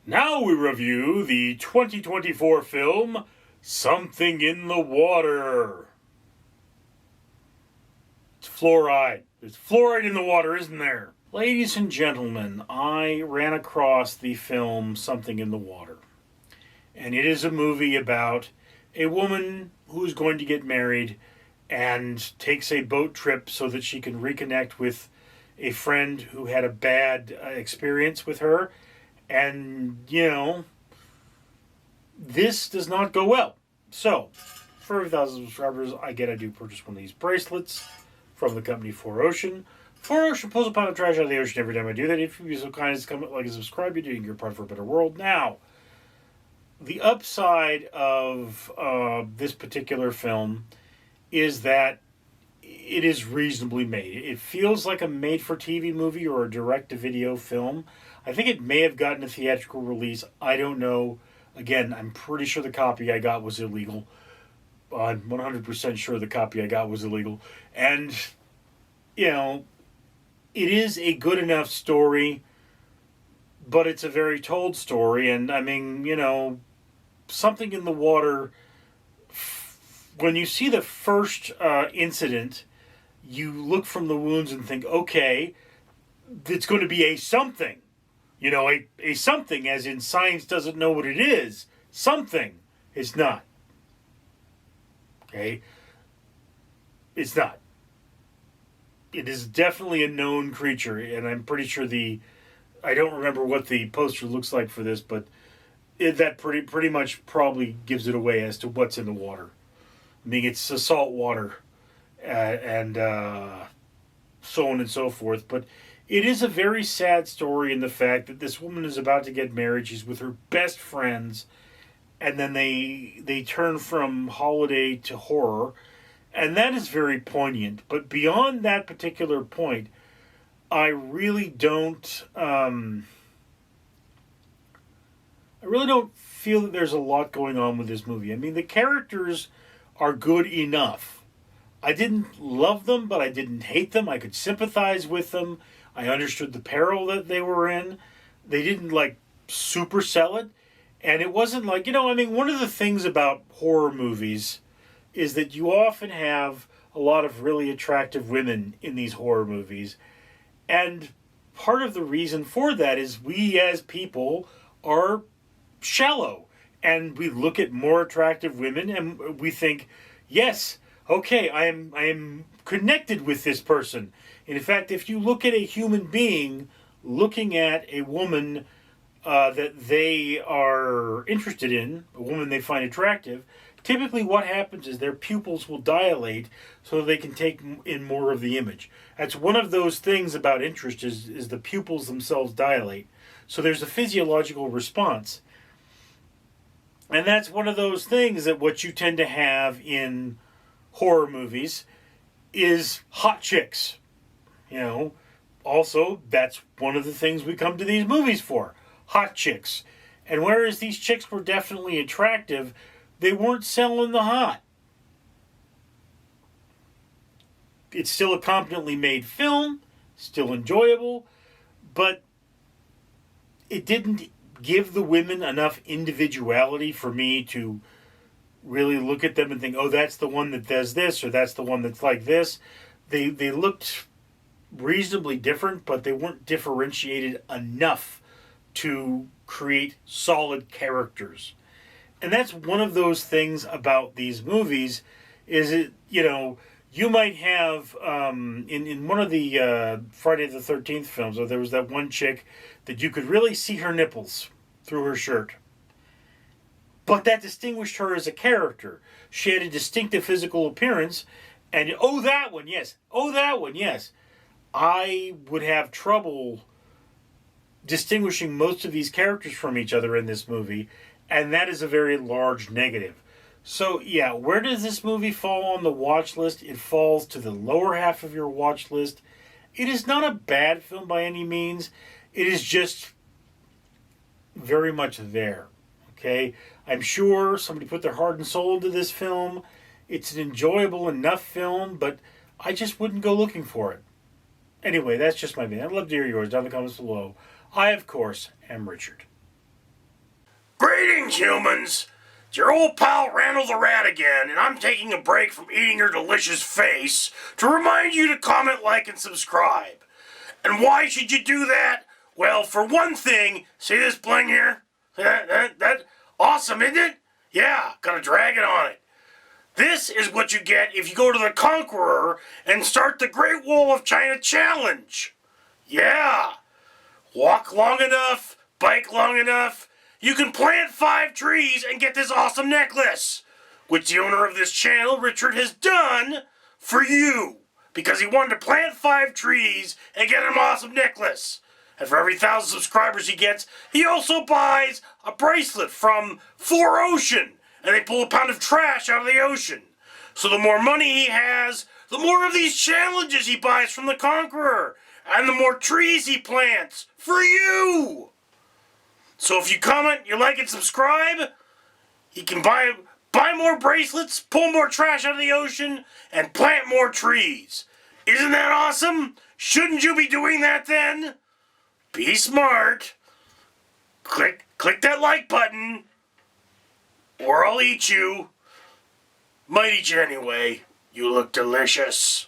Now we review the 2024 film, Something in the Water. It's fluoride. There's fluoride in the water, isn't there? Ladies and gentlemen, I ran across the film Something in the Water. And it is a movie about a woman who's going to get married and takes a boat trip so that she can reconnect with a friend who had a bad experience with her. And, this does not go well. So, for every 1,000 subscribers I get, I do purchase one of these bracelets from the company 4Ocean. 4Ocean pulls a pile of trash out of the ocean every time I do that. If you'd be so kind as to comment, like, and subscribe, you're doing your part for a better world. Now, the upside of this particular film is that it is reasonably made. It feels like a made-for-TV movie or a direct-to-video film. I think it may have gotten a theatrical release. I don't know. Again, I'm pretty sure the copy I got was illegal. I'm 100% sure the copy I got was illegal. And, it is a good enough story, but it's a very told story. And, Something in the Water, when you see the first incident, you look from the wounds and think, okay, it's going to be a something. A something, as in science doesn't know what it is. Something. It's not. Okay? It's not. It is definitely a known creature, and I'm pretty sure I don't remember what the poster looks like for this, but that pretty much probably gives it away as to what's in the water. It's the salt water, and so on and so forth, but it is a very sad story in the fact that this woman is about to get married. She's with her best friends, and then they turn from holiday to horror, and that is very poignant. But beyond that particular point, I really don't feel that there's a lot going on with this movie. The characters are good enough. I didn't love them, but I didn't hate them. I could sympathize with them. I understood the peril that they were in. They didn't, super sell it. And it wasn't one of the things about horror movies is that you often have a lot of really attractive women in these horror movies. And part of the reason for that is we as people are shallow. And we look at more attractive women and we think, yes, okay, I am connected with this person. In fact, if you look at a human being looking at a woman that they are interested in, a woman they find attractive, typically what happens is their pupils will dilate so they can take in more of the image. That's one of those things about interest is the pupils themselves dilate. So there's a physiological response. And that's one of those things that what you tend to have in horror movies is hot chicks. Also, that's one of the things we come to these movies for. Hot chicks. And whereas these chicks were definitely attractive, they weren't selling the hot. It's still a competently made film, still enjoyable, but it didn't give the women enough individuality for me to really look at them and think, oh, that's the one that does this, or that's the one that's like this. They looked reasonably different, but they weren't differentiated enough to create solid characters. And that's one of those things about these movies is you might have in one of the Friday the 13th films, there was that one chick that you could really see her nipples through her shirt. But that distinguished her as a character. She had a distinctive physical appearance, and that one, yes. I would have trouble distinguishing most of these characters from each other in this movie, and that is a very large negative. So, yeah, where does this movie fall on the watch list? It falls to the lower half of your watch list. It is not a bad film by any means. It is just very much there. Okay? I'm sure somebody put their heart and soul into this film. It's an enjoyable enough film, but I just wouldn't go looking for it. Anyway, that's just my opinion. I'd love to hear yours down in the comments below. I, of course, am Richard. Greetings, humans! It's your old pal Randall the Rat again, and I'm taking a break from eating your delicious face to remind you to comment, like, and subscribe. And why should you do that? Well, for one thing, see this bling here? That awesome, isn't it? Yeah, got a dragon on it. This is what you get if you go to the Conqueror and start the Great Wall of China Challenge. Yeah. Walk long enough, bike long enough, you can plant 5 trees and get this awesome necklace, which the owner of this channel, Richard, has done for you, because he wanted to plant 5 trees and get an awesome necklace. And for every 1,000 subscribers he gets, he also buys a bracelet from 4Ocean, and they pull a pound of trash out of the ocean. So the more money he has, the more of these challenges he buys from the Conqueror, and the more trees he plants for you. So if you comment, you like and subscribe, he can buy more bracelets, pull more trash out of the ocean, and plant more trees. Isn't that awesome? Shouldn't you be doing that then? Be smart. Click that like button, or I'll eat you. Might eat you anyway. You look delicious.